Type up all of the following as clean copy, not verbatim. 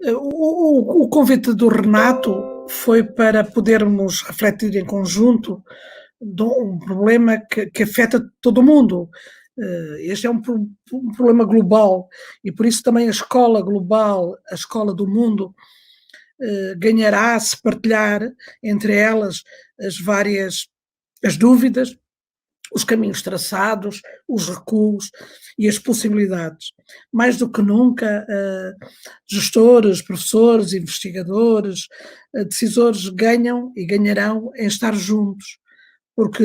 O convite do Renato foi para podermos refletir em conjunto de um problema que afeta todo o mundo. Este é um problema global e por isso também a escola global, a escola do mundo, ganhará se partilhar entre elas as várias as dúvidas, os caminhos traçados, os recuos e as possibilidades. Mais do que nunca, gestores, professores, investigadores, decisores ganham e ganharão em estar juntos, porque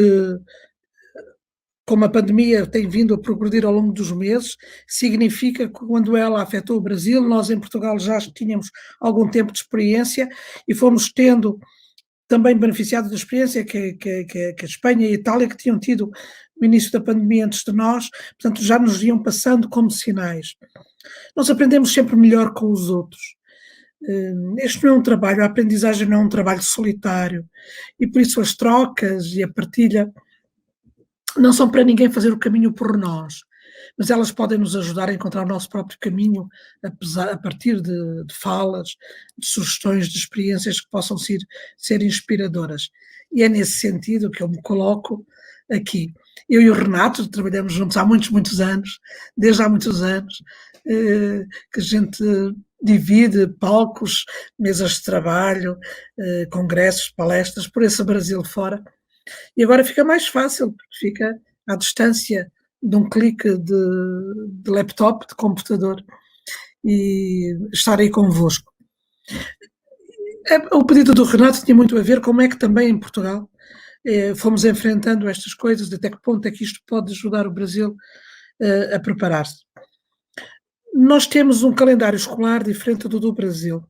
como a pandemia tem vindo a progredir ao longo dos meses, significa que quando ela afetou o Brasil, nós em Portugal já tínhamos algum tempo de experiência e fomos tendo também beneficiado da experiência que a Espanha e a Itália, que tinham tido o início da pandemia antes de nós, portanto já nos iam passando como sinais. Nós aprendemos sempre melhor com os outros. Este não é um trabalho, a aprendizagem não é um trabalho solitário e por isso as trocas e a partilha não são para ninguém fazer o caminho por nós, mas elas podem nos ajudar a encontrar o nosso próprio caminho, a partir de falas, de sugestões, de experiências que possam ser inspiradoras. E é nesse sentido que eu me coloco aqui. Eu e o Renato trabalhamos juntos há muitos, muitos anos, desde há muitos anos, que a gente divide palcos, mesas de trabalho, congressos, palestras, por esse Brasil fora. E agora fica mais fácil, porque fica à distância de um clique de laptop, de computador, e estar aí convosco. O pedido do Renato tinha muito a ver como é que também em Portugal fomos enfrentando estas coisas, de até que ponto é que isto pode ajudar o Brasil a preparar-se. Nós temos um calendário escolar diferente do Brasil.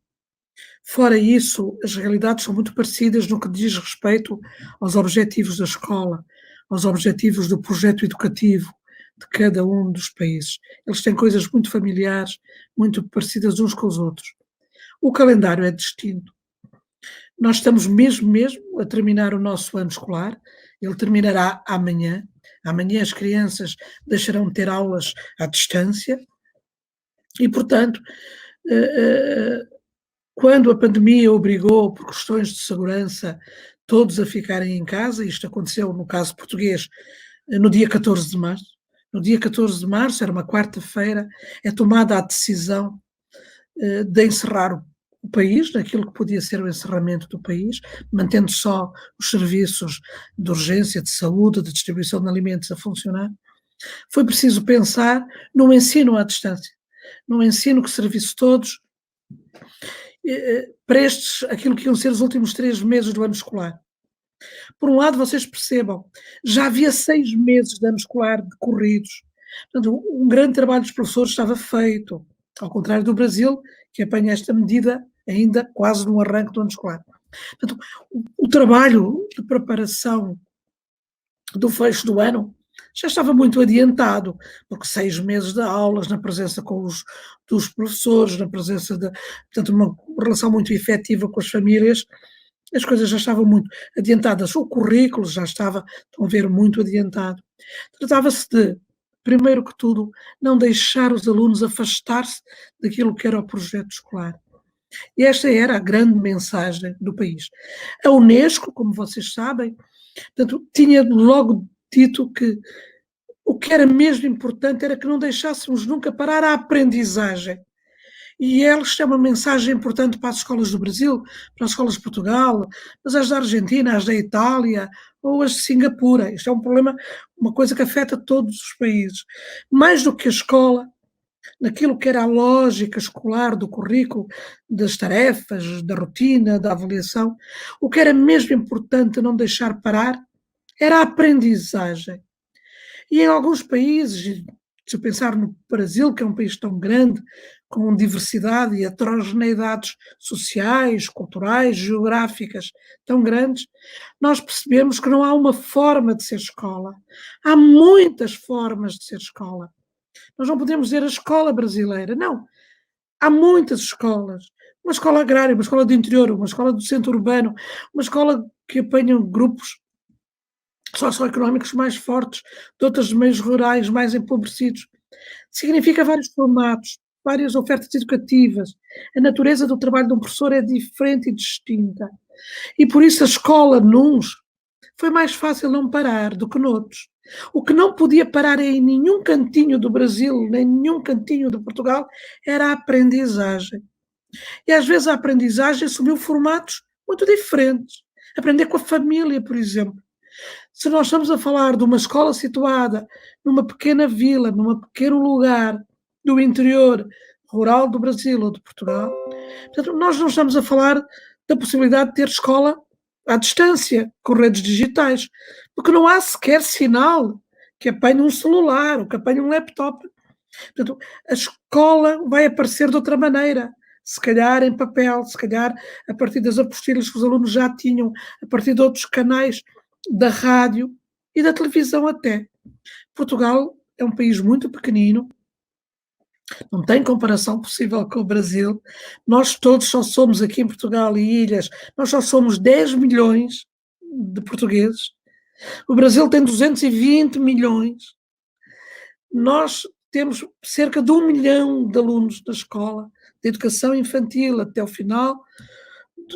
Fora isso, as realidades são muito parecidas no que diz respeito aos objetivos da escola, aos objetivos do projeto educativo de cada um dos países. Eles têm coisas muito familiares, muito parecidas uns com os outros. O calendário é distinto. Nós estamos mesmo a terminar o nosso ano escolar, ele terminará amanhã. Amanhã as crianças deixarão de ter aulas à distância e, portanto, quando a pandemia obrigou, por questões de segurança, todos a ficarem em casa, isto aconteceu no caso português no dia 14 de março, no dia 14 de março, era uma quarta-feira, é tomada a decisão de encerrar o país, naquilo que podia ser o encerramento do país, mantendo só os serviços de urgência, de saúde, de distribuição de alimentos a funcionar. Foi preciso pensar no ensino à distância, num ensino que servisse todos para aquilo que iam ser os últimos 3 meses do ano escolar. Por um lado, vocês percebam, já havia 6 meses de ano escolar decorridos, portanto, um grande trabalho dos professores estava feito, ao contrário do Brasil, que apanha esta medida ainda quase no arranque do ano escolar. Portanto, o trabalho de preparação do fecho do ano já estava muito adiantado, porque 6 meses de aulas, na presença dos professores, na presença portanto, uma relação muito efetiva com as famílias, as coisas já estavam muito adiantadas. O currículo já estava, estão a ver, muito adiantado. Tratava-se de, primeiro que tudo, não deixar os alunos afastar-se daquilo que era o projeto escolar. E esta era a grande mensagem do país. A Unesco, como vocês sabem, portanto, tinha logo dito que o que era mesmo importante era que não deixássemos nunca parar a aprendizagem. E eles têm uma mensagem importante para as escolas do Brasil, para as escolas de Portugal, mas as da Argentina, as da Itália ou as de Singapura. Isto é um problema, uma coisa que afeta todos os países. Mais do que a escola, naquilo que era a lógica escolar do currículo, das tarefas, da rotina, da avaliação, o que era mesmo importante não deixar parar era a aprendizagem. E em alguns países, se eu pensar no Brasil, que é um país tão grande, com diversidade e heterogeneidades sociais, culturais, geográficas tão grandes, nós percebemos que não há uma forma de ser escola. Há muitas formas de ser escola. Nós não podemos dizer a escola brasileira, não. Há muitas escolas. Uma escola agrária, uma escola do interior, uma escola do centro urbano, uma escola que apanha grupos socioeconómicos mais fortes, de outros meios rurais mais empobrecidos. Significa vários formatos, várias ofertas educativas. A natureza do trabalho de um professor é diferente e distinta. E por isso a escola, nuns, foi mais fácil não parar do que noutros. O que não podia parar em nenhum cantinho do Brasil, nem nenhum cantinho de Portugal, era a aprendizagem. E às vezes a aprendizagem assumiu formatos muito diferentes. Aprender com a família, por exemplo. Se nós estamos a falar de uma escola situada numa pequena vila, num pequeno lugar do interior rural do Brasil ou de Portugal, portanto, nós não estamos a falar da possibilidade de ter escola à distância, com redes digitais, porque não há sequer sinal que apanhe um celular ou que apanhe um laptop. Portanto, a escola vai aparecer de outra maneira, se calhar em papel, se calhar a partir das apostilas que os alunos já tinham, a partir de outros canais da rádio e da televisão até. Portugal é um país muito pequenino, não tem comparação possível com o Brasil. Nós todos só somos aqui em Portugal e ilhas, nós só somos 10 milhões de portugueses. O Brasil tem 220 milhões. Nós temos cerca de 1 milhão de alunos na escola, de educação infantil até o final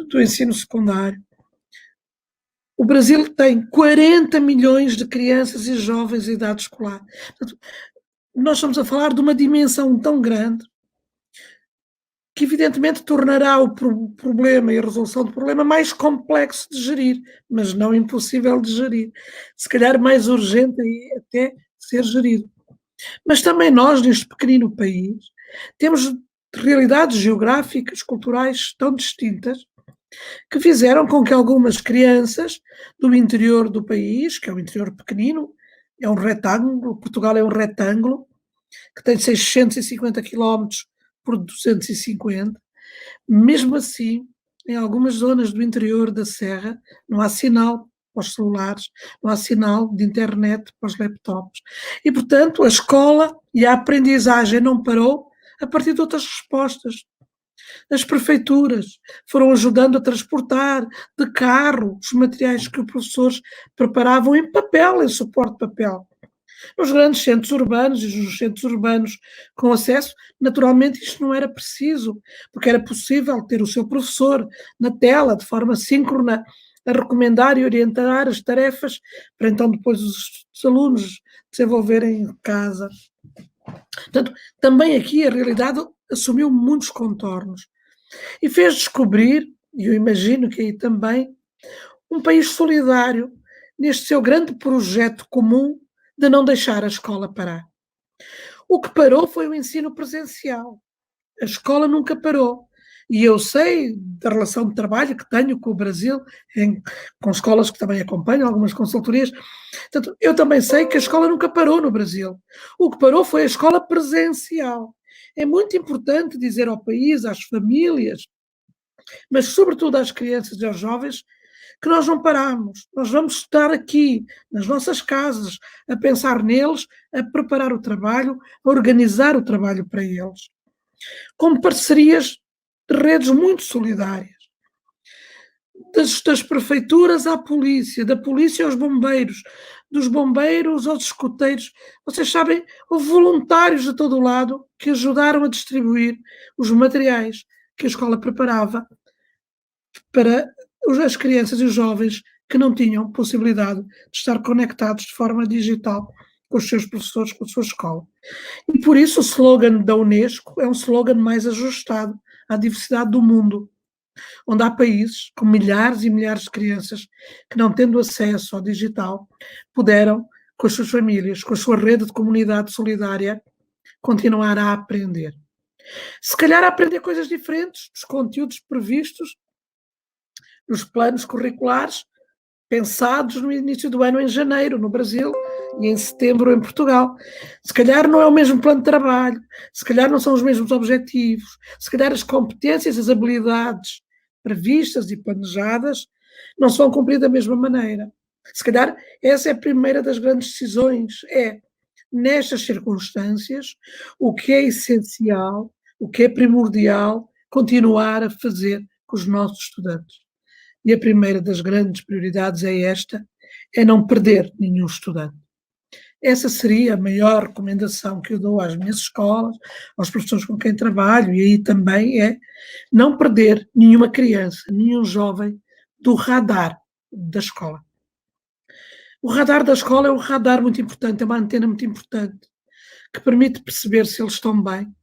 do ensino secundário. O Brasil tem 40 milhões de crianças e jovens em idade escolar. Portanto, nós estamos a falar de uma dimensão tão grande que evidentemente tornará o problema e a resolução do problema mais complexo de gerir, mas não impossível de gerir. Se calhar mais urgente até ser gerido. Mas também nós, neste pequenino país, temos realidades geográficas, culturais tão distintas, que fizeram com que algumas crianças do interior do país, que é um interior pequenino, é um retângulo, Portugal é um retângulo, que tem 650 quilómetros por 250, mesmo assim, em algumas zonas do interior da serra, não há sinal para os celulares, não há sinal de internet para os laptops. E, portanto, a escola e a aprendizagem não parou a partir de outras respostas. As prefeituras foram ajudando a transportar de carro os materiais que os professores preparavam em papel, em suporte de papel. Nos grandes centros urbanos e nos centros urbanos com acesso, naturalmente isto não era preciso, porque era possível ter o seu professor na tela, de forma síncrona, a recomendar e orientar as tarefas, para então depois os alunos desenvolverem em casa. Portanto, também aqui a realidade assumiu muitos contornos e fez descobrir, e eu imagino que aí também, um país solidário neste seu grande projeto comum de não deixar a escola parar. O que parou foi o ensino presencial. A escola nunca parou. E eu sei da relação de trabalho que tenho com o Brasil, com escolas que também acompanham, algumas consultorias. Portanto, eu também sei que a escola nunca parou no Brasil. O que parou foi a escola presencial. É muito importante dizer ao país, às famílias, mas sobretudo às crianças e aos jovens, que nós não paramos. Nós vamos estar aqui, nas nossas casas, a pensar neles, a preparar o trabalho, a organizar o trabalho para eles. Com parcerias de redes muito solidárias. Das prefeituras à polícia, da polícia aos bombeiros, dos bombeiros aos escoteiros. Vocês sabem, houve voluntários de todo o lado que ajudaram a distribuir os materiais que a escola preparava para as crianças e os jovens que não tinham possibilidade de estar conectados de forma digital com os seus professores, com a sua escola. E por isso o slogan da Unesco é um slogan mais ajustado à diversidade do mundo, onde há países com milhares e milhares de crianças que, não tendo acesso ao digital, puderam, com as suas famílias, com a sua rede de comunidade solidária, continuar a aprender. Se calhar a aprender coisas diferentes dos conteúdos previstos nos planos curriculares pensados no início do ano, em janeiro, no Brasil, e em setembro, em Portugal. Se calhar não é o mesmo plano de trabalho, se calhar não são os mesmos objetivos, se calhar as competências, as habilidades previstas e planejadas não se vão cumprir da mesma maneira. Se calhar essa é a primeira das grandes decisões, nestas circunstâncias, o que é essencial, o que é primordial, continuar a fazer com os nossos estudantes. E a primeira das grandes prioridades é esta, é não perder nenhum estudante. Essa seria a maior recomendação que eu dou às minhas escolas, aos professores com quem trabalho, e aí também é não perder nenhuma criança, nenhum jovem do radar da escola. O radar da escola é um radar muito importante, é uma antena muito importante, que permite perceber se eles estão bem,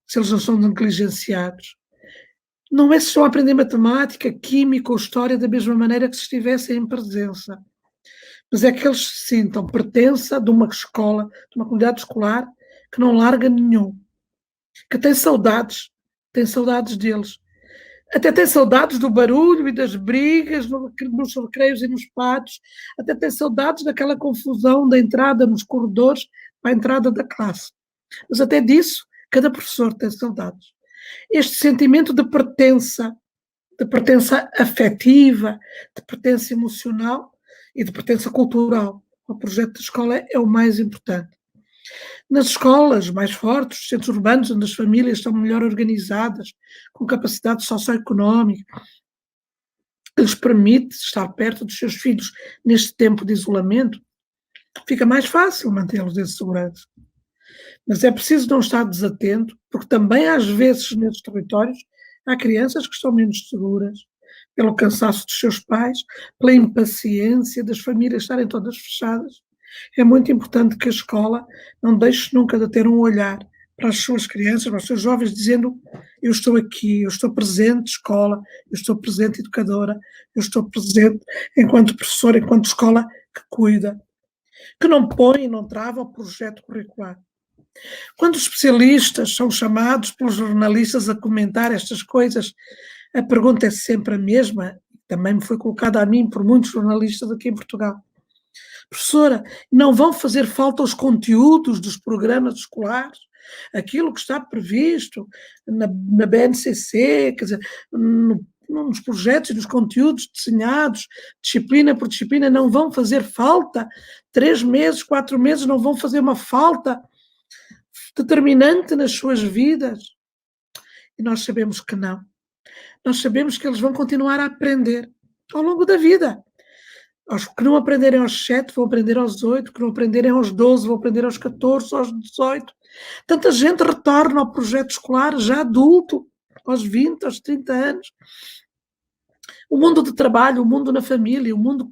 se eles não são negligenciados. Não é se estão a aprender matemática, química ou história da mesma maneira que se estivessem em presença, mas é que eles se sintam pertença de uma escola, de uma comunidade escolar que não larga nenhum, que tem saudades deles. Até tem saudades do barulho e das brigas nos recreios e nos pátios, até tem saudades daquela confusão da entrada nos corredores para a entrada da classe. Mas até disso, cada professor tem saudades. Este sentimento de pertença afetiva, de pertença emocional e de pertença cultural ao projeto da escola é o mais importante. Nas escolas mais fortes, centros urbanos, onde as famílias estão melhor organizadas, com capacidade socioeconómica, que lhes permite estar perto dos seus filhos neste tempo de isolamento, fica mais fácil mantê-los em segurança. Mas é preciso não estar desatento, porque também às vezes nesses territórios há crianças que estão menos seguras, pelo cansaço dos seus pais, pela impaciência das famílias estarem todas fechadas. É muito importante que a escola não deixe nunca de ter um olhar para as suas crianças, para os seus jovens, dizendo: eu estou aqui, eu estou presente escola, eu estou presente educadora, eu estou presente enquanto professora, enquanto escola que cuida, que não põe e não trava o projeto curricular. Quando os especialistas são chamados pelos jornalistas a comentar estas coisas, a pergunta é sempre a mesma, também me foi colocada a mim por muitos jornalistas aqui em Portugal. Professora, não vão fazer falta os conteúdos dos programas escolares? Aquilo que está previsto na BNCC, quer dizer, nos projetos e nos conteúdos desenhados, disciplina por disciplina, não vão fazer falta? 3 meses, 4 meses não vão fazer uma falta determinante nas suas vidas? E nós sabemos que não. Nós sabemos que eles vão continuar a aprender ao longo da vida. Os que não aprenderem aos 7 vão aprender aos 8, que não aprenderem aos 12 vão aprender aos 14, aos 18. Tanta gente retorna ao projeto escolar já adulto, aos 20, aos 30 anos. O mundo do trabalho, o mundo na família, o mundo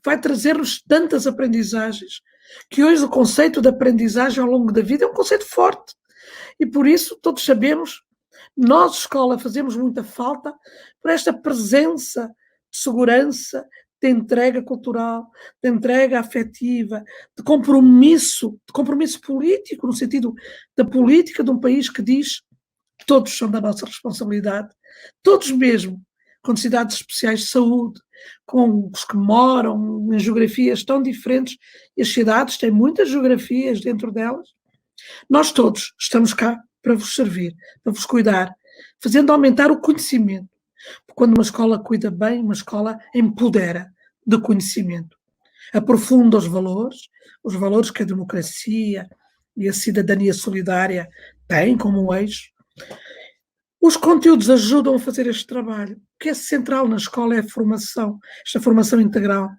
vai trazer-nos tantas aprendizagens, que hoje o conceito de aprendizagem ao longo da vida é um conceito forte. E por isso todos sabemos, nós, escola, fazemos muita falta por esta presença de segurança, de entrega cultural, de entrega afetiva, de compromisso político, no sentido da política de um país que diz que todos são da nossa responsabilidade, todos mesmo, com necessidades especiais de saúde, com os que moram em geografias tão diferentes, e as cidades têm muitas geografias dentro delas. Nós todos estamos cá para vos servir, para vos cuidar, fazendo aumentar o conhecimento. Quando uma escola cuida bem, uma escola empodera de conhecimento, aprofunda os valores que a democracia e a cidadania solidária têm como eixo. Os conteúdos ajudam a fazer este trabalho. O que é central na escola é a formação, esta formação integral.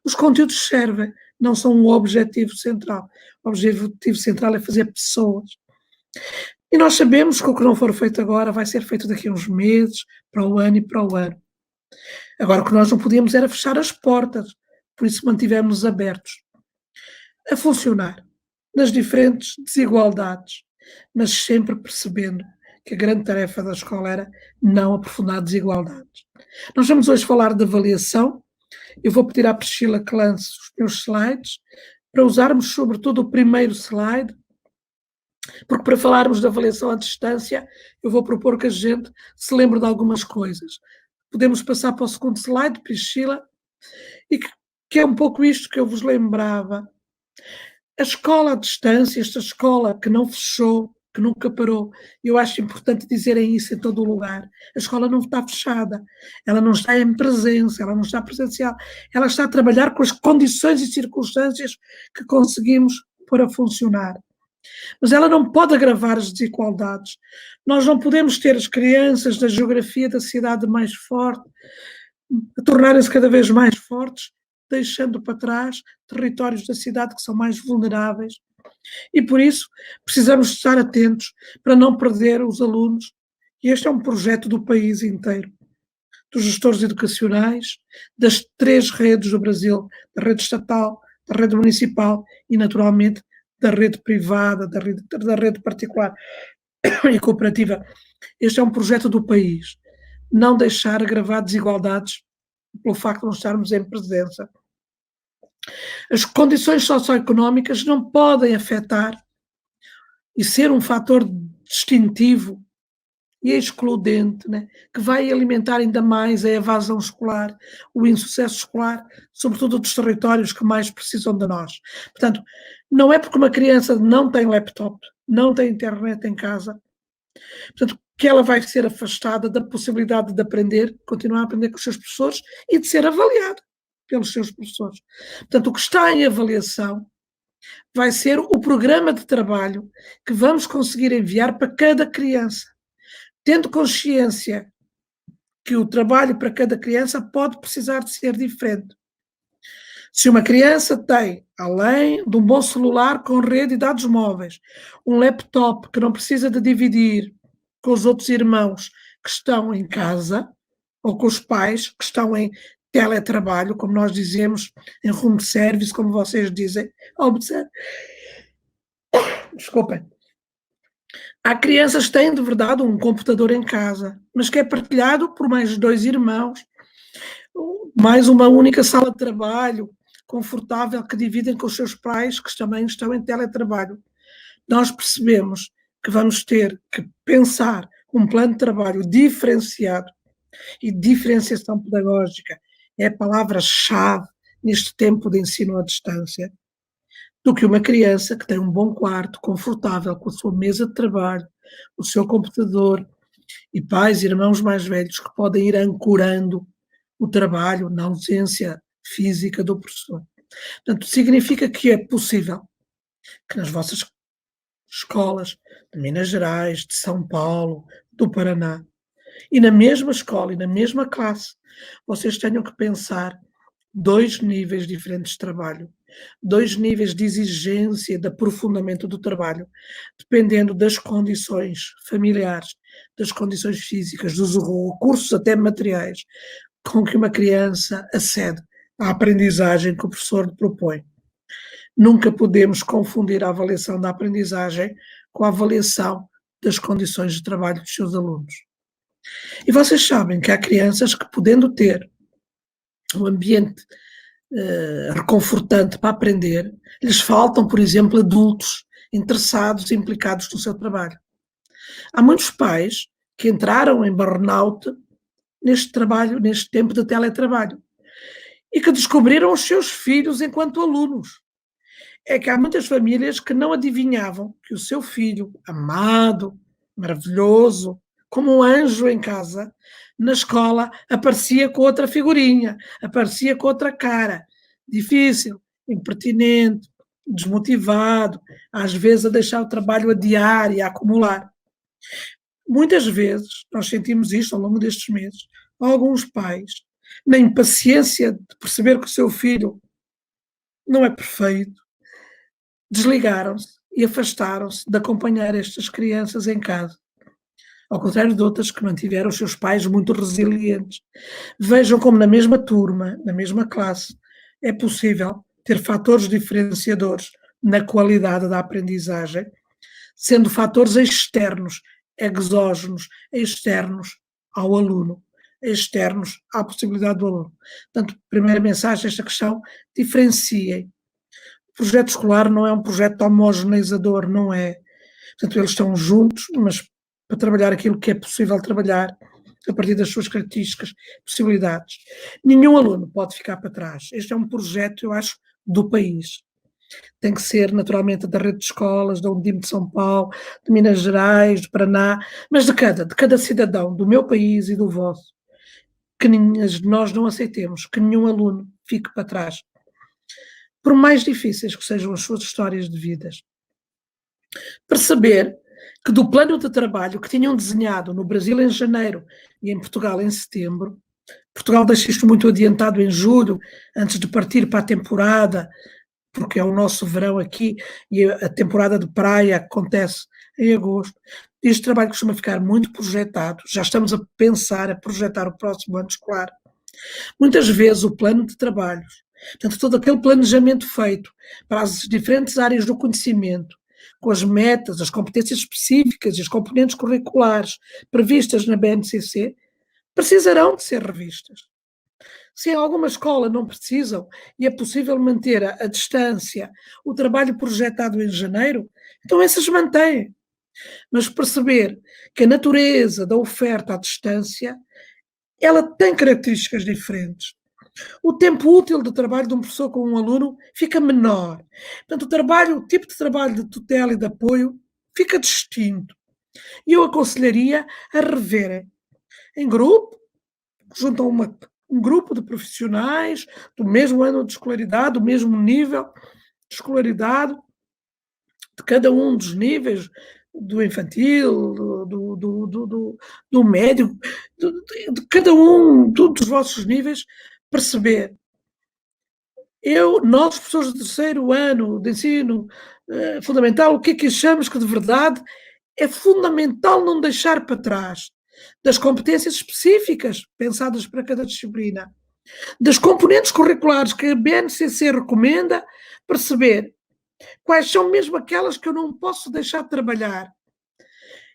Os conteúdos servem, não são um objetivo central. O objetivo central é fazer pessoas. E nós sabemos que o que não for feito agora vai ser feito daqui a uns meses, para o ano e para o ano. Agora, o que nós não podíamos era fechar as portas, por isso mantivemos abertos a funcionar nas diferentes desigualdades, mas sempre percebendo que a grande tarefa da escola era não aprofundar desigualdades. Nós vamos hoje falar de avaliação. Eu vou pedir à Priscila que lance os meus slides, para usarmos sobretudo o primeiro slide, porque para falarmos da avaliação à distância, eu vou propor que a gente se lembre de algumas coisas. Podemos passar para o segundo slide, Priscila, e que é um pouco isto que eu vos lembrava. A escola à distância, esta escola que não fechou, que nunca parou, eu acho importante dizerem isso em todo o lugar. A escola não está fechada, ela não está em presença, ela não está presencial, ela está a trabalhar com as condições e circunstâncias que conseguimos pôr a funcionar. Mas ela não pode agravar as desigualdades. Nós não podemos ter as crianças da geografia da cidade mais forte a tornarem-se cada vez mais fortes deixando para trás territórios da cidade que são mais vulneráveis. E por isso precisamos estar atentos para não perder os alunos. E este é um projeto do país inteiro, dos gestores educacionais, das 3 redes do Brasil, da rede estatal, da rede municipal e, naturalmente, da rede privada, da rede particular e cooperativa. Este é um projeto do país. Não deixar agravar desigualdades pelo facto de não estarmos em presença. As condições socioeconómicas não podem afetar e ser um fator distintivo e excludente, né, que vai alimentar ainda mais a evasão escolar, o insucesso escolar, sobretudo dos territórios que mais precisam de nós. Portanto, não é porque uma criança não tem laptop, não tem internet em casa, portanto, que ela vai ser afastada da possibilidade de aprender, continuar a aprender com os seus professores e de ser avaliada pelos seus professores. Portanto, o que está em avaliação vai ser o programa de trabalho que vamos conseguir enviar para cada criança, tendo consciência que o trabalho para cada criança pode precisar de ser diferente. Se uma criança tem, além de um bom celular com rede e dados móveis, um laptop que não precisa de dividir com os outros irmãos que estão em casa, ou com os pais que estão em teletrabalho, como nós dizemos, em home service, como vocês dizem, desculpem. Há crianças que têm de verdade um computador em casa, mas que é partilhado por mais 2 irmãos, mais uma única sala de trabalho confortável que dividem com os seus pais, que também estão em teletrabalho. Nós percebemos que vamos ter que pensar um plano de trabalho diferenciado, e diferenciação pedagógica é a palavra-chave neste tempo de ensino à distância, do que uma criança que tem um bom quarto, confortável, com a sua mesa de trabalho, o seu computador, e pais e irmãos mais velhos que podem ir ancorando o trabalho na ausência física do professor. Portanto, significa que é possível que nas vossas escolas de Minas Gerais, de São Paulo, do Paraná, e na mesma escola e na mesma classe, vocês tenham que pensar 2 níveis diferentes de trabalho, 2 níveis de exigência de aprofundamento do trabalho, dependendo das condições familiares, das condições físicas, dos recursos até materiais, com que uma criança acede à aprendizagem que o professor lhe propõe. Nunca podemos confundir a avaliação da aprendizagem com a avaliação das condições de trabalho dos seus alunos. E vocês sabem que há crianças que, podendo ter um ambiente reconfortante para aprender, lhes faltam, por exemplo, adultos interessados e implicados no seu trabalho. Há muitos pais que entraram em burnout neste trabalho, neste tempo de teletrabalho, e que descobriram os seus filhos enquanto alunos. É que há muitas famílias que não adivinhavam que o seu filho, amado, maravilhoso, como um anjo em casa, na escola aparecia com outra figurinha, aparecia com outra cara, difícil, impertinente, desmotivado, às vezes a deixar o trabalho adiar e a acumular. Muitas vezes, nós sentimos isto ao longo destes meses, alguns pais, na impaciência de perceber que o seu filho não é perfeito, desligaram-se e afastaram-se de acompanhar estas crianças em casa. Ao contrário de outras que mantiveram os seus pais muito resilientes. Vejam como na mesma turma, na mesma classe, é possível ter fatores diferenciadores na qualidade da aprendizagem, sendo fatores externos, exógenos, externos ao aluno, externos à possibilidade do aluno. Portanto, primeira mensagem, esta questão, diferenciem. O projeto escolar não é um projeto homogeneizador, não é. Portanto, eles estão juntos, mas para trabalhar aquilo que é possível trabalhar a partir das suas características, possibilidades. Nenhum aluno pode ficar para trás. Este é um projeto, eu acho, do país. Tem que ser, naturalmente, da rede de escolas, da Undime de São Paulo, de Minas Gerais, do Paraná, mas de cada cidadão, do meu país e do vosso, que nós não aceitemos que nenhum aluno fique para trás. Por mais difíceis que sejam as suas histórias de vidas. Perceber que do plano de trabalho que tinham desenhado no Brasil em janeiro e em Portugal em setembro, Portugal deixa isto muito adiantado em julho, antes de partir para a temporada, porque é o nosso verão aqui e a temporada de praia acontece em agosto. Este trabalho costuma ficar muito projetado, já estamos a pensar, a projetar o próximo ano escolar. Muitas vezes o plano de trabalhos, portanto, todo aquele planejamento feito para as diferentes áreas do conhecimento, com as metas, as competências específicas e as componentes curriculares previstas na BNCC, precisarão de ser revistas. Se em alguma escola não precisam e é possível manter a distância o trabalho projetado em janeiro, então essas mantêm. Mas perceber que a natureza da oferta à distância, ela tem características diferentes. O tempo útil de trabalho de um professor com um aluno fica menor. Portanto, o tipo de trabalho de tutela e de apoio fica distinto. E eu aconselharia a reverem em grupo, juntam um grupo de profissionais do mesmo ano de escolaridade, do mesmo nível de escolaridade, de cada um dos níveis, do infantil, do médio, de cada um dos vossos níveis, perceber. Nós, professores de terceiro ano de ensino fundamental, o que é que achamos que de verdade é fundamental não deixar para trás das competências específicas pensadas para cada disciplina, das componentes curriculares que a BNCC recomenda, perceber quais são mesmo aquelas que eu não posso deixar de trabalhar.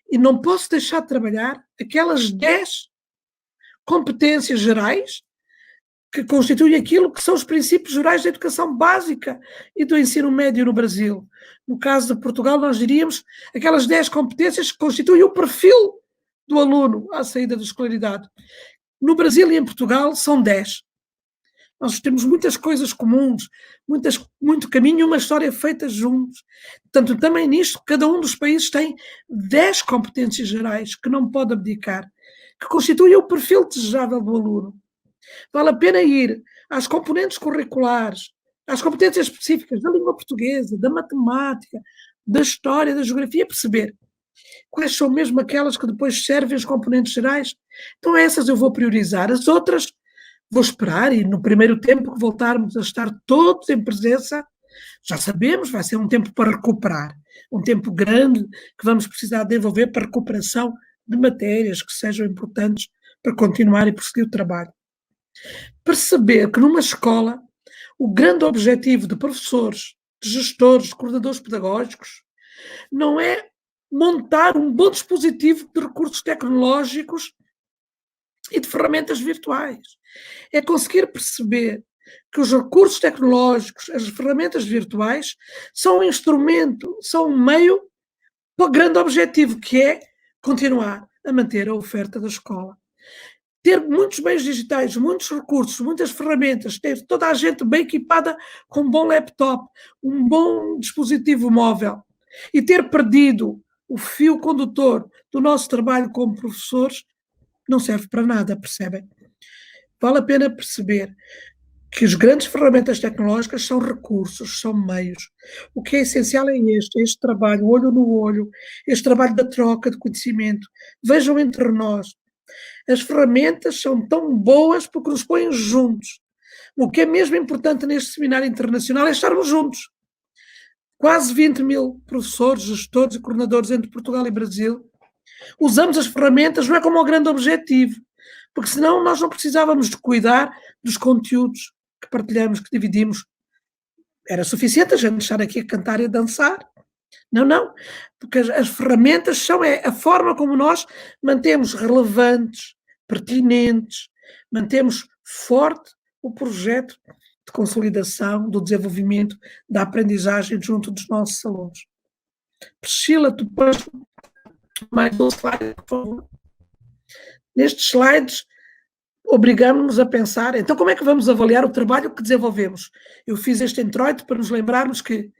E não posso deixar de trabalhar aquelas 10 competências gerais que constituem aquilo que são os princípios gerais da educação básica e do ensino médio no Brasil. No caso de Portugal, nós diríamos aquelas 10 competências que constituem o perfil do aluno à saída da escolaridade. No Brasil e em Portugal são 10. Nós temos muitas coisas comuns, muito caminho e uma história feita juntos. Portanto, também nisto, cada um dos países tem 10 competências gerais que não pode abdicar, que constituem o perfil desejável do aluno. Vale a pena ir às componentes curriculares, às competências específicas da língua portuguesa, da matemática, da história, da geografia, perceber quais são mesmo aquelas que depois servem as componentes gerais. Então essas eu vou priorizar, as outras vou esperar e no primeiro tempo que voltarmos a estar todos em presença, já sabemos, vai ser um tempo para recuperar, um tempo grande que vamos precisar de envolver para recuperação de matérias que sejam importantes para continuar e prosseguir o trabalho. Perceber que numa escola o grande objetivo de professores, de gestores, de coordenadores pedagógicos, não é montar um bom dispositivo de recursos tecnológicos e de ferramentas virtuais. É conseguir perceber que os recursos tecnológicos, as ferramentas virtuais, são um instrumento, são um meio para o grande objetivo, que é continuar a manter a oferta da escola. Ter muitos meios digitais, muitos recursos, muitas ferramentas, ter toda a gente bem equipada com um bom laptop, um bom dispositivo móvel e ter perdido o fio condutor do nosso trabalho como professores, não serve para nada, percebem? Vale a pena perceber que as grandes ferramentas tecnológicas são recursos, são meios. O que é essencial é este trabalho, olho no olho, este trabalho da troca de conhecimento. Vejam entre nós. As ferramentas são tão boas porque nos põem juntos. O que é mesmo importante neste seminário internacional é estarmos juntos. Quase 20.000 professores, gestores e coordenadores entre Portugal e Brasil. Usamos as ferramentas não é como o grande objetivo, porque senão nós não precisávamos de cuidar dos conteúdos que partilhamos, que dividimos. Era suficiente a gente estar aqui a cantar e a dançar. Não, porque as ferramentas são a forma como nós mantemos relevantes, pertinentes, mantemos forte o projeto de consolidação, do desenvolvimento, da aprendizagem junto dos nossos alunos. Priscila, tu pões mais um slide, por favor. Nestes slides, obrigamos-nos a pensar, então como é que vamos avaliar o trabalho que desenvolvemos? Eu fiz este introito para nos lembrarmos que,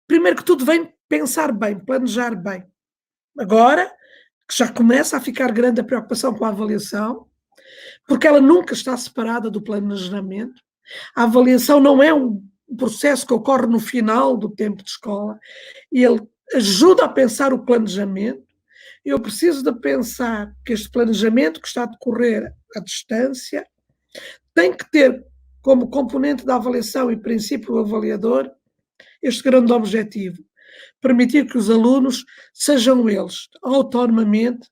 primeiro que tudo, vem pensar bem, planejar bem. Agora, que já começa a ficar grande a preocupação com a avaliação, porque ela nunca está separada do planejamento. A avaliação não é um processo que ocorre no final do tempo de escola, e ele ajuda a pensar o planejamento, Eu preciso de pensar que este planejamento que está a decorrer à distância tem que ter como componente da avaliação e princípio avaliador este grande objetivo: permitir que os alunos sejam eles, autonomamente,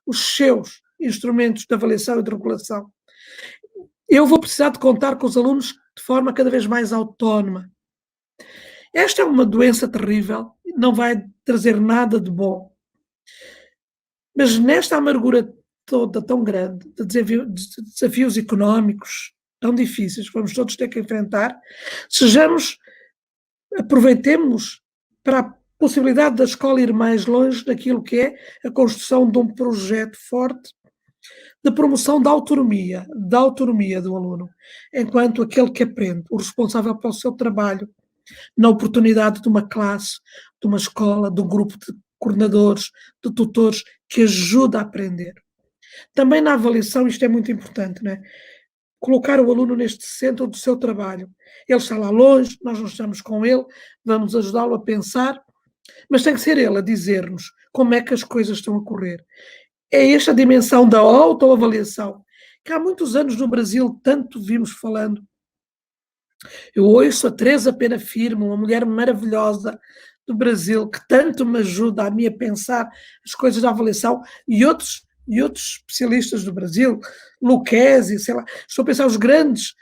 os seus instrumentos de avaliação e de regulação. Eu vou precisar de contar com os alunos de forma cada vez mais autónoma. Esta é uma doença terrível, não vai trazer nada de bom. Mas nesta amargura toda tão grande, de desafios económicos tão difíceis que vamos todos ter que enfrentar, aproveitemos para a possibilidade da escola ir mais longe daquilo que é a construção de um projeto forte de promoção da autonomia do aluno, enquanto aquele que aprende, o responsável pelo seu trabalho, na oportunidade de uma classe, de uma escola, de um grupo de coordenadores, de tutores, que ajuda a aprender. Também na avaliação isto é muito importante, não é? Colocar o aluno neste centro do seu trabalho. Ele está lá longe, nós não estamos com ele, vamos ajudá-lo a pensar, mas tem que ser ele a dizer-nos como é que as coisas estão a correr. É esta a dimensão da autoavaliação, que há muitos anos no Brasil tanto vimos falando. Eu ouço a Teresa Pena Firme, uma mulher maravilhosa do Brasil, que tanto me ajuda a mim a pensar as coisas da avaliação, e outros especialistas do Brasil, Lucchesi, sei lá, estou a pensar os grandes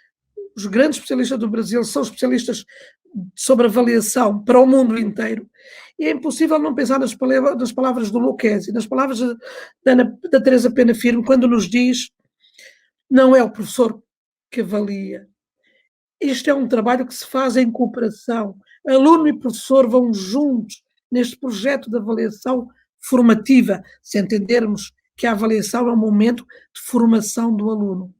especialistas do Brasil são especialistas sobre avaliação para o mundo inteiro, e é impossível não pensar nas palavras do Lucchesi, nas palavras da Teresa Pena Firme, quando nos diz: não é o professor que avalia, isto é um trabalho que se faz em cooperação, aluno e professor vão juntos neste projeto de avaliação formativa, se entendermos que a avaliação é um momento de formação do aluno.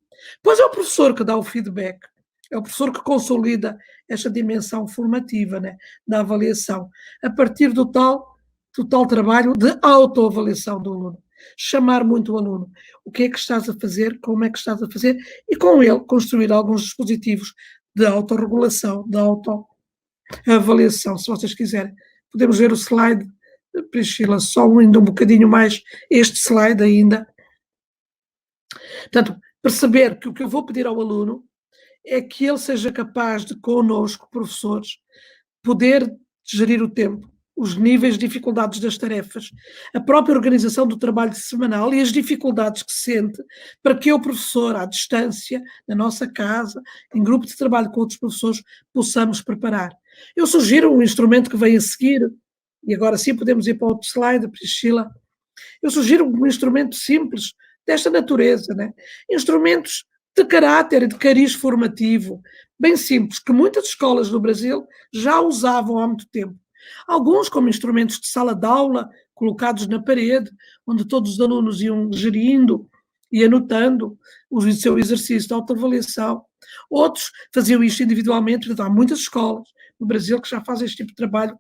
Pois é o professor que dá o feedback, é o professor que consolida esta dimensão formativa, né, da avaliação, a partir do tal trabalho de autoavaliação do aluno. Chamar muito o aluno. O que é que estás a fazer, como é que estás a fazer, e com ele construir alguns dispositivos de autorregulação, de autoavaliação, se vocês quiserem. Podemos ver o slide, Priscila, só ainda um bocadinho mais este slide ainda. Portanto, perceber que o que eu vou pedir ao aluno é que ele seja capaz de, connosco, professores, poder gerir o tempo, os níveis de dificuldades das tarefas, a própria organização do trabalho semanal e as dificuldades que sente, para que eu, professor, à distância, na nossa casa, em grupo de trabalho com outros professores, possamos preparar. Eu sugiro um instrumento que vem a seguir, e agora sim podemos ir para outro slide, Priscila. Eu sugiro um instrumento simples, desta natureza, né? Instrumentos de caráter e de cariz formativo, bem simples, que muitas escolas no Brasil já usavam há muito tempo. Alguns como instrumentos de sala de aula, colocados na parede, onde todos os alunos iam gerindo e anotando o seu exercício de autoavaliação. Outros faziam isto individualmente, há muitas escolas no Brasil que já fazem este tipo de trabalho.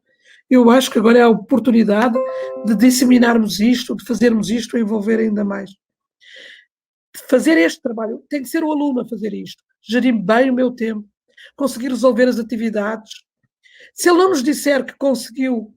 Eu acho que agora é a oportunidade de disseminarmos isto, de fazermos isto, a envolver ainda mais. Fazer este trabalho, tem que ser o aluno a fazer isto, gerir bem o meu tempo, conseguir resolver as atividades. Se ele não nos disser que conseguiu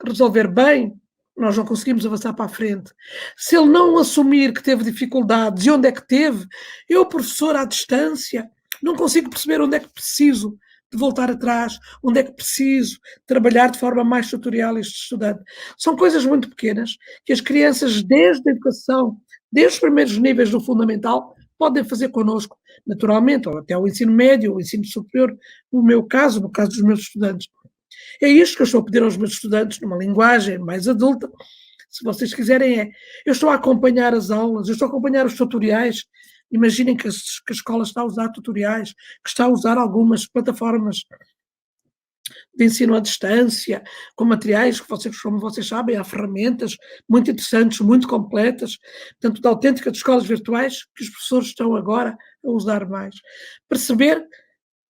resolver bem, nós não conseguimos avançar para a frente. Se ele não assumir que teve dificuldades e onde é que teve, eu, professor à distância, não consigo perceber onde é que preciso de voltar atrás, onde é que preciso trabalhar de forma mais tutorial este estudante. São coisas muito pequenas que as crianças, desde a educação, desde os primeiros níveis do fundamental, podem fazer connosco, naturalmente, ou até o ensino médio, o ensino superior, no meu caso, no caso dos meus estudantes. É isto que eu estou a pedir aos meus estudantes, numa linguagem mais adulta, se vocês quiserem, eu estou a acompanhar as aulas, eu estou a acompanhar os tutoriais. Imaginem que a escola está a usar tutoriais, que está a usar algumas plataformas de ensino à distância, com materiais que vocês, como vocês sabem, há ferramentas muito interessantes, muito completas, tanto de autênticas escolas virtuais, que os professores estão agora a usar mais. Perceber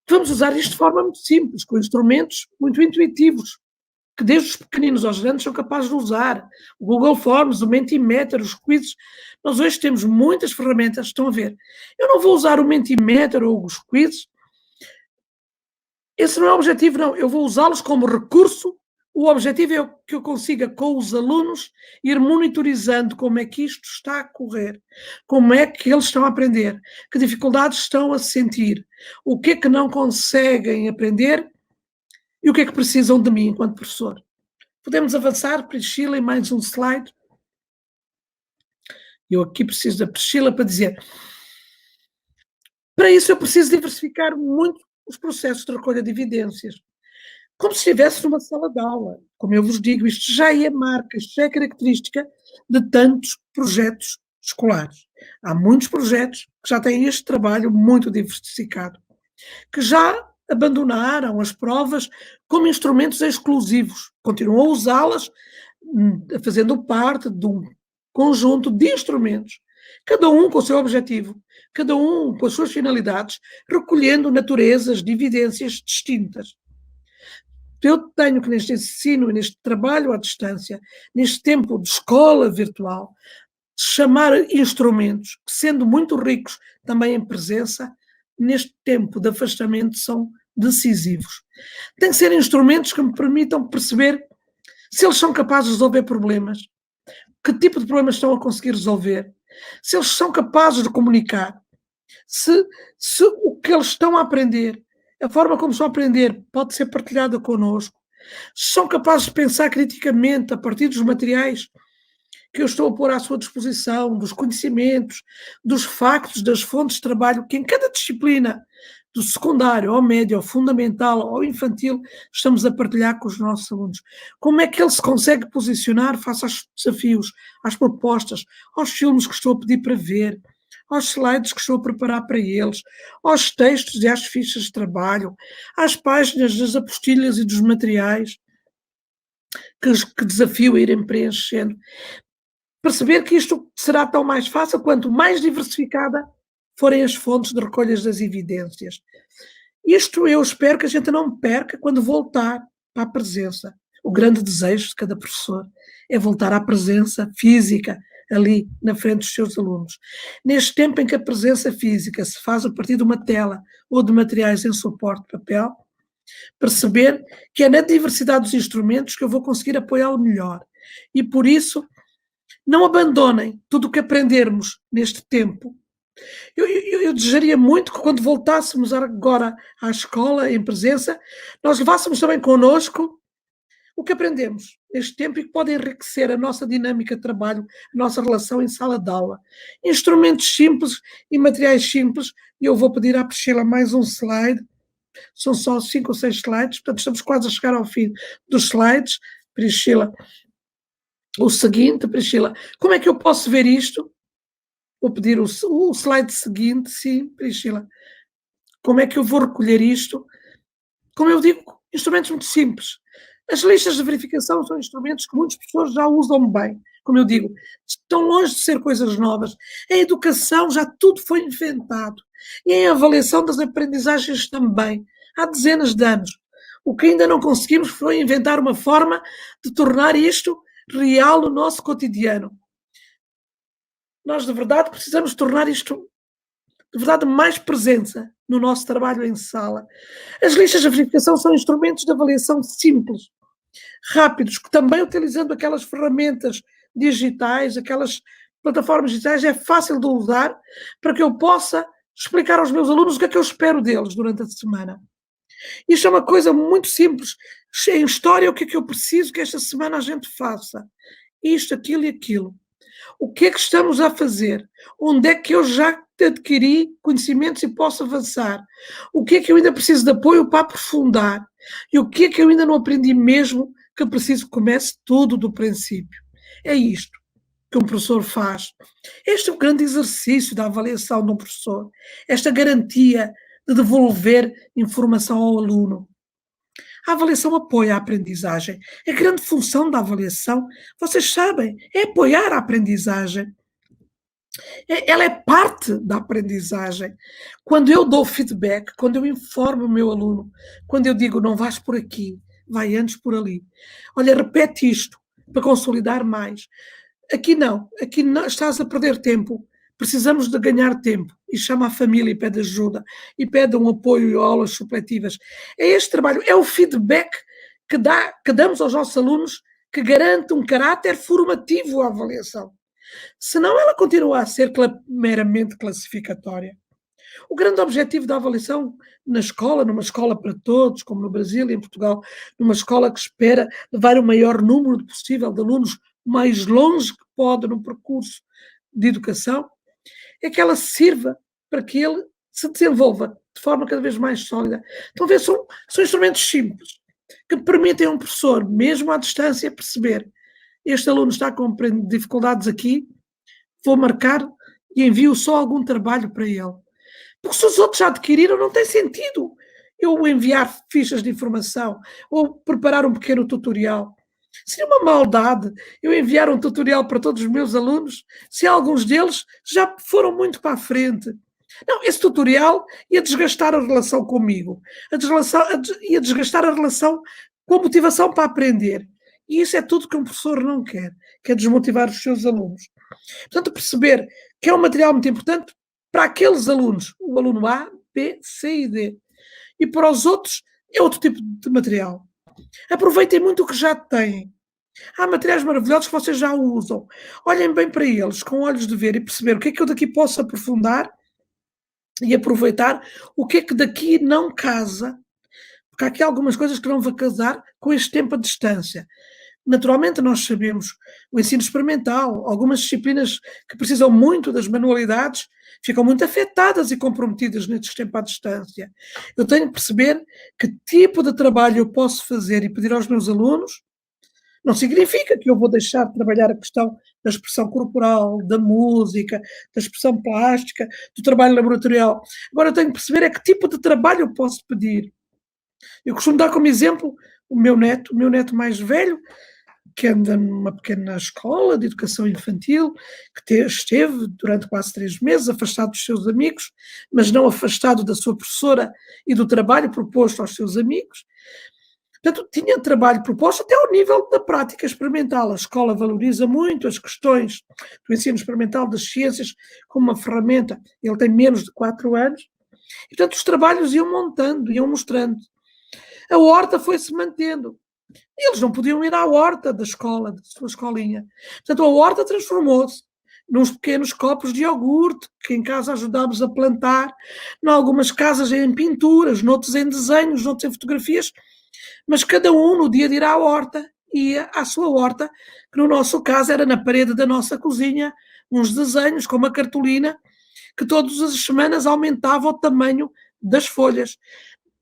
que vamos usar isto de forma muito simples, com instrumentos muito intuitivos, que desde os pequeninos aos grandes são capazes de usar. O Google Forms, o Mentimeter, os quizzes. Nós hoje temos muitas ferramentas, estão a ver. Eu não vou usar o Mentimeter ou os quizzes. Esse não é o objetivo, não. Eu vou usá-los como recurso O objetivo é que eu consiga, com os alunos, ir monitorizando como é que isto está a correr, como é que eles estão a aprender, que dificuldades estão a sentir, o que é que não conseguem aprender e o que é que precisam de mim enquanto professor. Podemos avançar, Priscila, em mais um slide. Eu aqui preciso da Priscila para dizer. Para isso eu preciso diversificar muito os processos de recolha de evidências. Como se estivesse numa sala de aula. Como eu vos digo, isto já é marca, isto já é característica de tantos projetos escolares. Há muitos projetos que já têm este trabalho muito diversificado, que já abandonaram as provas como instrumentos exclusivos, continuam a usá-las fazendo parte de um conjunto de instrumentos, cada um com o seu objetivo, cada um com as suas finalidades, recolhendo naturezas de evidências distintas. Eu tenho que, neste ensino e neste trabalho à distância, neste tempo de escola virtual, chamar instrumentos que, sendo muito ricos também em presença, neste tempo de afastamento são decisivos. Tem que ser instrumentos que me permitam perceber se eles são capazes de resolver problemas, que tipo de problemas estão a conseguir resolver, se eles são capazes de comunicar, se o que eles estão a aprender, a forma como estão a aprender pode ser partilhada connosco, se são capazes de pensar criticamente a partir dos materiais que eu estou a pôr à sua disposição, dos conhecimentos, dos factos, das fontes de trabalho que em cada disciplina, do secundário ao médio, ao fundamental, ao infantil, estamos a partilhar com os nossos alunos. Como é que ele se consegue posicionar face aos desafios, às propostas, aos filmes que estou a pedir para ver, aos slides que estou a preparar para eles, aos textos e às fichas de trabalho, às páginas das apostilhas e dos materiais que desafio a irem preenchendo. Perceber que isto será tão mais fácil quanto mais diversificada forem as fontes de recolhas das evidências. Isto eu espero que a gente não perca quando voltar para a presença. O grande desejo de cada professor é voltar à presença física ali na frente dos seus alunos. Neste tempo em que a presença física se faz a partir de uma tela ou de materiais em suporte de papel, perceber que é na diversidade dos instrumentos que eu vou conseguir apoiá-lo melhor. E por isso, não abandonem tudo o que aprendermos neste tempo. Eu desejaria muito que quando voltássemos agora à escola, em presença, nós levássemos também connosco o que aprendemos neste tempo e que pode enriquecer a nossa dinâmica de trabalho, a nossa relação em sala de aula. Instrumentos simples e materiais simples, e eu vou pedir à Priscila mais um slide, são só 5 ou 6 slides, portanto estamos quase a chegar ao fim dos slides. Priscila, o seguinte, Priscila, como é que eu posso ver isto? Vou pedir o slide seguinte, sim, Priscila. Como é que eu vou recolher isto? Como eu digo, instrumentos muito simples. As listas de verificação são instrumentos que muitas pessoas já usam bem. Como eu digo, estão longe de ser coisas novas. Em educação já tudo foi inventado. E em avaliação das aprendizagens também. Há dezenas de anos. O que ainda não conseguimos foi inventar uma forma de tornar isto real no nosso cotidiano. Nós, de verdade, precisamos tornar isto, de verdade, mais presença no nosso trabalho em sala. As listas de verificação são instrumentos de avaliação simples, rápidos, que também utilizando aquelas ferramentas digitais, aquelas plataformas digitais, é fácil de usar para que eu possa explicar aos meus alunos o que é que eu espero deles durante a semana. Isto é uma coisa muito simples. Em história, o que é que eu preciso que esta semana a gente faça? Isto, aquilo e aquilo. O que é que estamos a fazer? Onde é que eu já adquiri conhecimentos e posso avançar? O que é que eu ainda preciso de apoio para aprofundar? E o que é que eu ainda não aprendi mesmo que eu preciso que comece tudo do princípio? É isto que um professor faz. Este é o grande exercício da avaliação de um professor. Esta garantia de devolver informação ao aluno. A avaliação apoia a aprendizagem. A grande função da avaliação, vocês sabem, é apoiar a aprendizagem. Ela é parte da aprendizagem. Quando eu dou feedback, quando eu informo o meu aluno, quando eu digo não vais por aqui, vai antes por ali. Olha, repete isto para consolidar mais. Aqui não estás a perder tempo. Precisamos de ganhar tempo. E chama a família e pede ajuda. E pede um apoio e aulas supletivas. É este trabalho, é o feedback que damos aos nossos alunos que garante um caráter formativo à avaliação. Senão ela continua a ser meramente classificatória. O grande objetivo da avaliação na escola, numa escola para todos, como no Brasil e em Portugal, numa escola que espera levar o maior número possível de alunos mais longe que pode no percurso de educação, é que ela sirva para que ele se desenvolva de forma cada vez mais sólida. Talvez são instrumentos simples, que permitem a um professor, mesmo à distância, perceber este aluno está com dificuldades aqui, vou marcar e envio só algum trabalho para ele. Porque se os outros já adquiriram, não tem sentido eu enviar fichas de informação ou preparar um pequeno tutorial. Seria uma maldade eu enviar um tutorial para todos os meus alunos se alguns deles já foram muito para a frente. Não, esse tutorial ia desgastar a relação comigo, ia desgastar a relação com a motivação para aprender. E isso é tudo que um professor não quer desmotivar os seus alunos. Portanto, perceber que é um material muito importante para aqueles alunos, o aluno A, B, C e D. E para os outros é outro tipo de material. Aproveitem muito o que já têm. Há materiais maravilhosos que vocês já usam. Olhem bem para eles, com olhos de ver e perceber o que é que eu daqui posso aprofundar e aproveitar, o que é que daqui não casa, porque há aqui algumas coisas que não vão casar com este tempo a distância. Naturalmente, nós sabemos o ensino experimental, algumas disciplinas que precisam muito das manualidades ficam muito afetadas e comprometidas neste tempo à distância. Eu tenho que perceber que tipo de trabalho eu posso fazer e pedir aos meus alunos. Não significa que eu vou deixar de trabalhar a questão da expressão corporal, da música, da expressão plástica, do trabalho laboratorial. Agora eu tenho que perceber é que tipo de trabalho eu posso pedir. Eu costumo dar como exemplo o meu neto mais velho, que anda numa pequena escola de educação infantil, que esteve durante quase 3 meses afastado dos seus amigos, mas não afastado da sua professora e do trabalho proposto aos seus amigos. Portanto, tinha trabalho proposto até ao nível da prática experimental. A escola valoriza muito as questões do ensino experimental das ciências como uma ferramenta. Ele tem menos de 4 anos. E, portanto, os trabalhos iam montando, iam mostrando. A horta foi-se mantendo. Eles não podiam ir à horta da escola, da sua escolinha. Portanto, a horta transformou-se nos pequenos copos de iogurte que em casa ajudámos a plantar, em algumas casas em pinturas, noutros em desenhos, noutros em fotografias, mas cada um, no dia de ir à horta, ia à sua horta, que no nosso caso era na parede da nossa cozinha, uns desenhos com uma cartolina que todas as semanas aumentava o tamanho das folhas.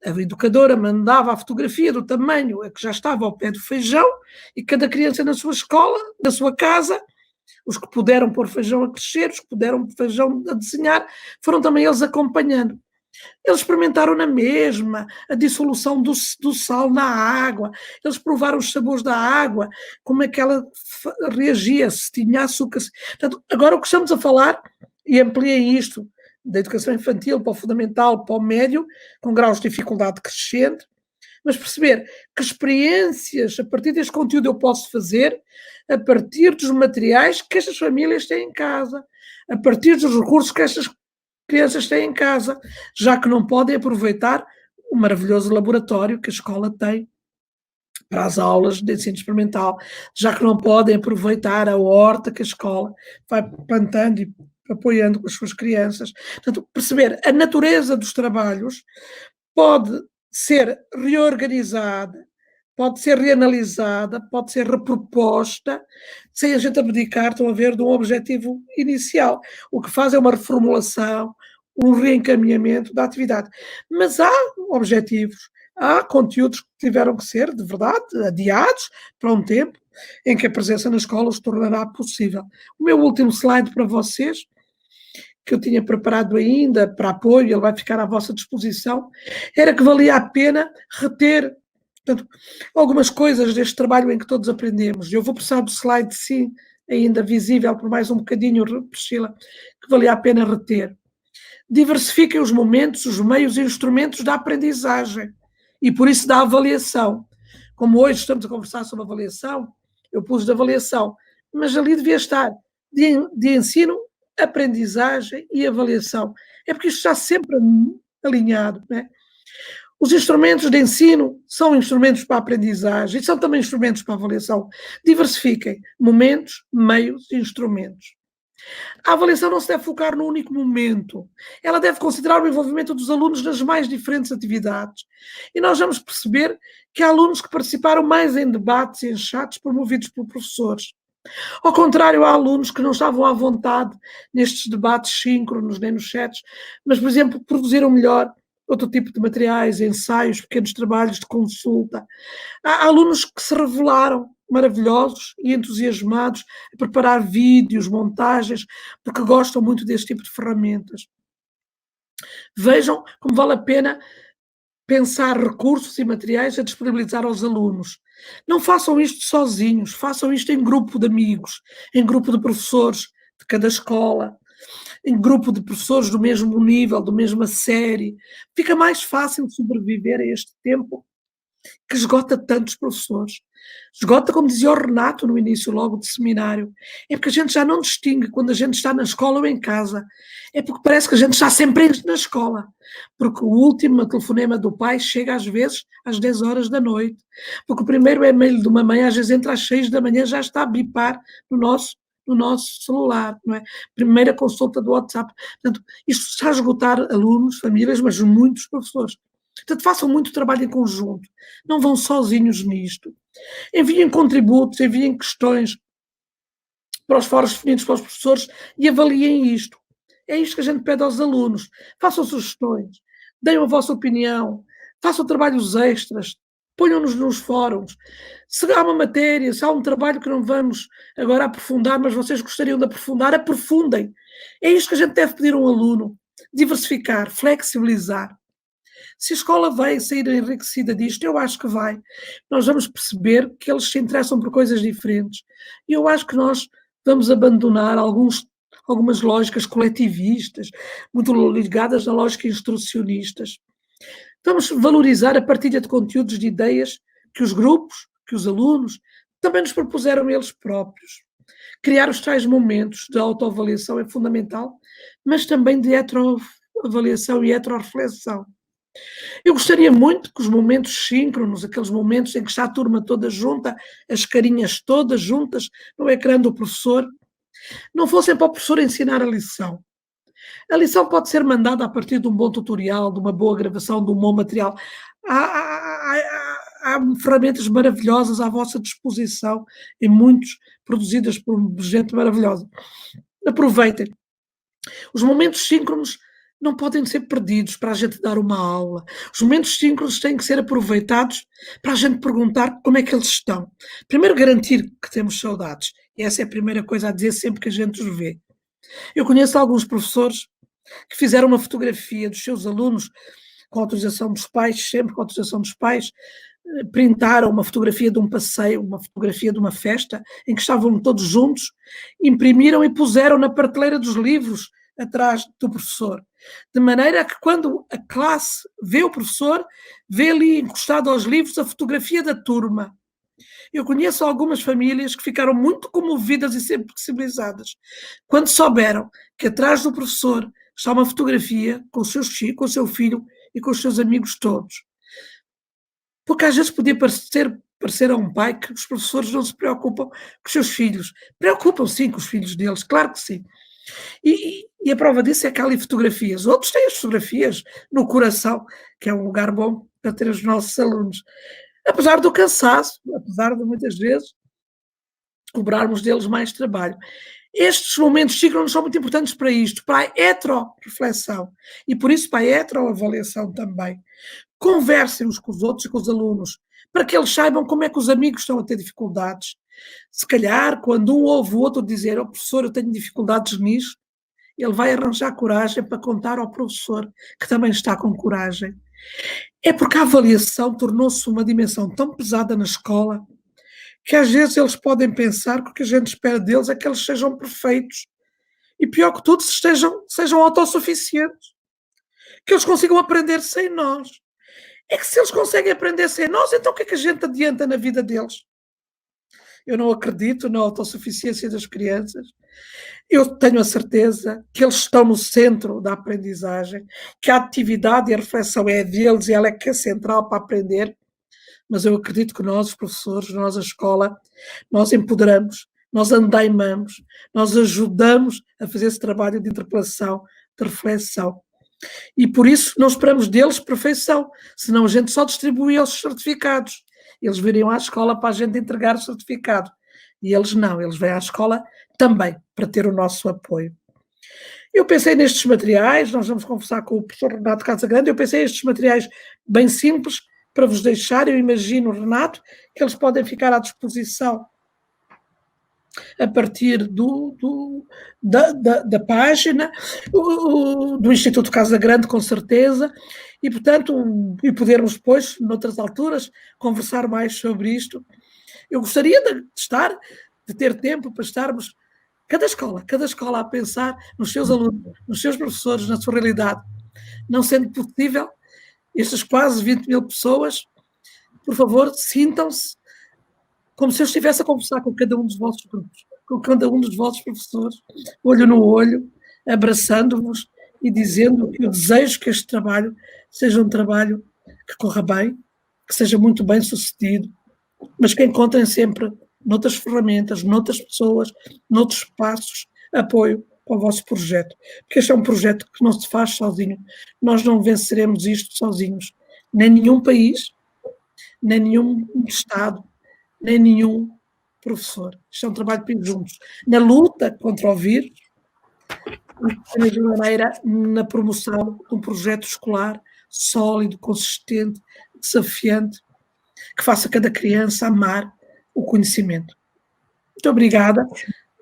A educadora mandava a fotografia do tamanho a que já estava ao pé do feijão e cada criança na sua escola, na sua casa, os que puderam pôr feijão a crescer, os que puderam pôr feijão a desenhar, foram também eles acompanhando. Eles experimentaram na mesma a dissolução do sal na água, eles provaram os sabores da água, como é que ela reagia, se tinha açúcar. Portanto, agora o que estamos a falar, e ampliem isto, da educação infantil para o fundamental, para o médio, com graus de dificuldade crescente, mas perceber que experiências a partir deste conteúdo eu posso fazer a partir dos materiais que estas famílias têm em casa, a partir dos recursos que estas crianças têm em casa, já que não podem aproveitar o maravilhoso laboratório que a escola tem para as aulas de ensino experimental, já que não podem aproveitar a horta que a escola vai plantando e apoiando com as suas crianças. Portanto, perceber a natureza dos trabalhos pode ser reorganizada, pode ser reanalisada, pode ser reproposta, sem a gente abdicar, estão a ver, de um objetivo inicial. O que faz é uma reformulação, um reencaminhamento da atividade. Mas há objetivos, há conteúdos que tiveram que ser, de verdade, adiados para um tempo em que a presença na escola se tornará possível. O meu último slide para vocês, que eu tinha preparado ainda para apoio, ele vai ficar à vossa disposição, era que valia a pena reter, portanto, algumas coisas deste trabalho em que todos aprendemos. Eu vou precisar do slide, sim, ainda visível por mais um bocadinho, Priscila, que valia a pena reter. Diversifiquem os momentos, os meios e instrumentos da aprendizagem e, por isso, da avaliação. Como hoje estamos a conversar sobre avaliação, eu pus de avaliação, mas ali devia estar de ensino, aprendizagem e avaliação. É porque isto está sempre alinhado, não é? Os instrumentos de ensino são instrumentos para a aprendizagem e são também instrumentos para a avaliação. Diversifiquem momentos, meios e instrumentos. A avaliação não se deve focar no único momento. Ela deve considerar o envolvimento dos alunos nas mais diferentes atividades. E nós vamos perceber que há alunos que participaram mais em debates e em chats promovidos por professores. Ao contrário, há alunos que não estavam à vontade nestes debates síncronos, nem nos chats, mas, por exemplo, produziram melhor outro tipo de materiais, ensaios, pequenos trabalhos de consulta. Há alunos que se revelaram maravilhosos e entusiasmados a preparar vídeos, montagens, porque gostam muito deste tipo de ferramentas. Vejam como vale a pena pensar recursos e materiais a disponibilizar aos alunos. Não façam isto sozinhos, façam isto em grupo de amigos, em grupo de professores de cada escola, em grupo de professores do mesmo nível, da mesma série. Fica mais fácil sobreviver a este tempo que esgota tantos professores. Esgota, como dizia o Renato no início logo de seminário, é porque a gente já não distingue quando a gente está na escola ou em casa. É porque parece que a gente está sempre na escola. Porque o último telefonema do pai chega às vezes às 10 horas da noite. Porque o primeiro e-mail de uma mãe às vezes entre às 6 da manhã já está a bipar no nosso celular, não é? Primeira consulta do WhatsApp. Portanto, isto está a esgotar alunos, famílias, mas muitos professores. Portanto, façam muito trabalho em conjunto. Não vão sozinhos nisto. Enviem contributos, enviem questões para os fóruns definidos pelos professores e avaliem isto. É isto que a gente pede aos alunos. Façam sugestões, deem a vossa opinião, façam trabalhos extras, ponham-nos nos fóruns. Se há uma matéria, se há um trabalho que não vamos agora aprofundar, mas vocês gostariam de aprofundar, aprofundem. É isto que a gente deve pedir a um aluno. Diversificar, flexibilizar. Se a escola vai sair enriquecida disto, eu acho que vai. Nós vamos perceber que eles se interessam por coisas diferentes. E eu acho que nós vamos abandonar algumas lógicas coletivistas, muito ligadas a lógicas instrucionistas. Vamos valorizar a partilha de conteúdos, de ideias que os grupos, que os alunos, também nos propuseram eles próprios. Criar os tais momentos de autoavaliação é fundamental, mas também de heteroavaliação e heteroreflexão. Eu gostaria muito que os momentos síncronos, aqueles momentos em que está a turma toda junta, as carinhas todas juntas no ecrã do professor, não fossem para o professor ensinar a lição. A lição pode ser mandada a partir de um bom tutorial, de uma boa gravação, de um bom material. Há ferramentas maravilhosas à vossa disposição, e muitos produzidas por gente maravilhosa. Aproveitem. Os momentos síncronos não podem ser perdidos para a gente dar uma aula. Os momentos síncronos têm que ser aproveitados para a gente perguntar como é que eles estão. Primeiro, garantir que temos saudades. E essa é a primeira coisa a dizer sempre que a gente os vê. Eu conheço alguns professores que fizeram uma fotografia dos seus alunos com autorização dos pais, sempre com autorização dos pais, printaram uma fotografia de um passeio, uma fotografia de uma festa, em que estavam todos juntos, imprimiram e puseram na prateleira dos livros atrás do professor. De maneira que quando a classe vê o professor, vê ali encostado aos livros a fotografia da turma. Eu conheço algumas famílias que ficaram muito comovidas e sensibilizadas quando souberam que atrás do professor está uma fotografia com o seu filho e com os seus amigos todos. Porque às vezes podia parecer a um pai que os professores não se preocupam com os seus filhos. Preocupam sim com os filhos deles, claro que sim. E a prova disso é que há ali fotografias. Outros têm as fotografias no coração, que é um lugar bom para ter os nossos alunos. Apesar do cansaço, apesar de muitas vezes cobrarmos deles mais trabalho. Estes momentos síncronos são muito importantes para isto, para a heteroreflexão e por isso para a heteroavaliação também. Conversem uns com os outros e com os alunos, para que eles saibam como é que os amigos estão a ter dificuldades. Se calhar, quando um ouve o outro dizer, oh, professor, eu tenho dificuldades nisso, ele vai arranjar coragem para contar ao professor, que também está com coragem. É porque a avaliação tornou-se uma dimensão tão pesada na escola, que às vezes eles podem pensar que o que a gente espera deles é que eles sejam perfeitos. E pior que tudo, sejam autossuficientes. Que eles consigam aprender sem nós. É que se eles conseguem aprender sem nós, então o que é que a gente adianta na vida deles? Eu não acredito na autossuficiência das crianças. Eu tenho a certeza que eles estão no centro da aprendizagem, que a atividade e a reflexão é deles e ela é que é central para aprender, mas eu acredito que nós, os professores, nós, a escola, nós empoderamos, nós andaimamos, nós ajudamos a fazer esse trabalho de interpelação, de reflexão. E por isso não esperamos deles perfeição, senão a gente só distribui os certificados. Eles viriam à escola para a gente entregar o certificado. E eles não, eles vêm à escola também para ter o nosso apoio. Eu pensei nestes materiais, nós vamos conversar com o professor Renato Casagrande, eu pensei nestes materiais bem simples para vos deixar, eu imagino, Renato, que eles podem ficar à disposição a partir da página do Instituto Casa Grande, com certeza, e, portanto, e podermos depois, noutras alturas, conversar mais sobre isto. Eu gostaria de ter tempo para estarmos, cada escola a pensar nos seus alunos, nos seus professores, na sua realidade. Não sendo possível, estas quase 20 mil pessoas, por favor, sintam-se como se eu estivesse a conversar com cada um dos vossos grupos, com cada um dos vossos professores, olho no olho, abraçando-vos e dizendo que eu desejo que este trabalho seja um trabalho que corra bem, que seja muito bem sucedido, mas que encontrem sempre noutras ferramentas, noutras pessoas, noutros espaços, apoio ao vosso projeto. Porque este é um projeto que não se faz sozinho. Nós não venceremos isto sozinhos. Nem nenhum país, nem nenhum Estado, nem nenhum professor. Isto é um trabalho para ir juntos. Na luta contra o vírus, e da mesma maneira na promoção de um projeto escolar sólido, consistente, desafiante, que faça cada criança amar o conhecimento. Muito obrigada.